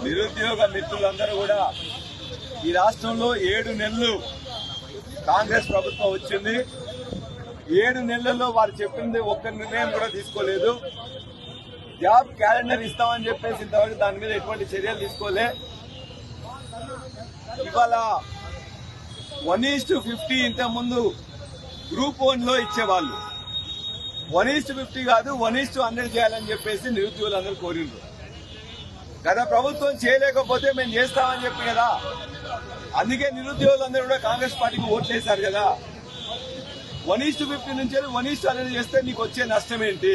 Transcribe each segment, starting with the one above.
నిరుద్యోగ మిత్రులందరూ కూడా ఈ రాష్ట్రంలో 7 నెలలు కాంగ్రెస్ ప్రభుత్వం వచ్చింది. 7 నెలల్లో వారు చెప్పింది ఒక్క నిర్ణయం కూడా తీసుకోలేదు. జాబ్ క్యాలెండర్ ఇస్తామని చెప్పేసి ఇంతవరకు దాని మీద ఎటువంటి చర్యలు తీసుకోలే. ఇవాళ 1:50 ఇంతకుముందు గ్రూప్ 1లో ఇచ్చేవాళ్ళు 1:50 కాదు 1:100 చేయాలని చెప్పేసి నిరుద్యోగులందరూ కోరిండ్రు. గత ప్రభుత్వం చేయలేకపోతే మేము చేస్తామని చెప్పి కదా, అందుకే నిరుద్యోగులందరూ కూడా కాంగ్రెస్ పార్టీకి ఓట్లేశారు కదా. 1:50 నుంచి 1:100 చేస్తే నీకు వచ్చే నష్టం ఏంటి?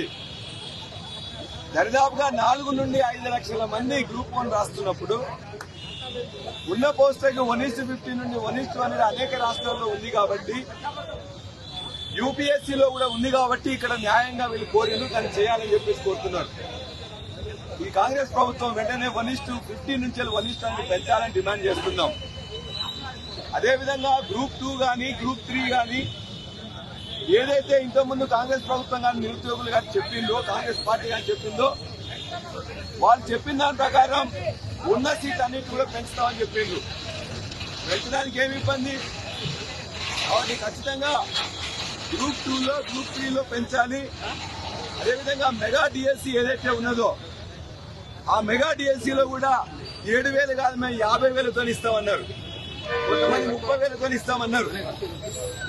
దరిదాపుగా 4 నుండి 5 లక్షల మంది గ్రూప్ 1 రాస్తున్నప్పుడు ఉన్న పోస్టులకు 1:50 నుండి 1:100 అనేక రాష్ట్రాల్లో ఉంది కాబట్టి, యూపీఎస్సీలో కూడా ఉంది కాబట్టి ఇక్కడ న్యాయంగా వీళ్ళు కోరిను దాన్ని చేయాలని చెప్పేసి కోరుతున్నారు. ఈ కాంగ్రెస్ ప్రభుత్వం వెంటనే 1:50 నుంచి 1:100 పెంచాలని డిమాండ్ చేస్తున్నాం. అదేవిధంగా గ్రూప్ 2 గానీ గ్రూప్ 3 గానీ ఏదైతే ఇంతకుముందు కాంగ్రెస్ ప్రభుత్వం కానీ నిరుద్యోగులు గారు చెప్పిందో, కాంగ్రెస్ పార్టీ గారు చెప్పిందో, వాళ్ళు చెప్పిన దాని ప్రకారం ఉన్న సీట్ అన్నిటి కూడా పెంచుతామని చెప్పిండ్రు. పెంచడానికి ఏమి ఇబ్బంది? కాబట్టి ఖచ్చితంగా గ్రూప్ 2లో గ్రూప్ 3లో పెంచాలి. అదేవిధంగా మెగా డిఎస్సీ ఏదైతే ఉన్నదో ఆ మెగా డిఎస్సీలో కూడా 7,000 కాదు మేము 50,000తో ఇస్తామన్నారు. కొంతమంది 30,000తో ఇస్తామన్నారు.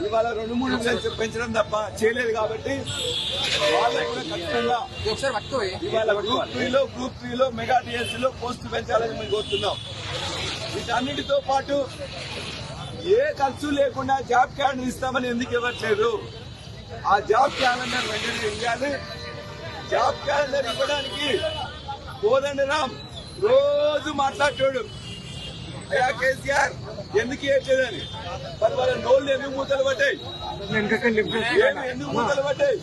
ఇవాళ 2-3 వేలు పెంచడం తప్ప చేయలేదు కాబట్టి వాళ్ళకు కూడా ఖచ్చితంగా ఇవాళ గ్రూప్ 3లో మెగా డిఎస్సీలో పోస్టులు పెంచాలని మేము కోరుతున్నాం. వీటన్నిటితో పాటు ఏ ఖర్చు లేకుండా జాబ్ క్యాలెండర్ ఇస్తామని ఎందుకు ఇవ్వట్లేదు? ఆ జాబ్ క్యాలెండర్ వెంటనే ఇవ్వాలి. జాబ్ క్యాలెండర్ ఇవ్వడానికి కోదండరాం రోజు మాట్లాడతాడు, అయ్యా కేసీఆర్ ఎందుకు ఇవ్వట్లేదని. మరి వాళ్ళ నోళ్ళు ఎందుకు మూతలు పడ్డాయి? ఎందుకు మూతలు పడ్డాయి?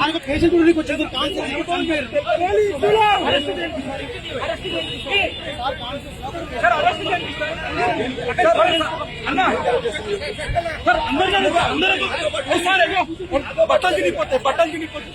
ఆయన పేషెంట్ వచ్చేది బట్టలు తినిపోతాయి బట్టలు తినిపోతాయి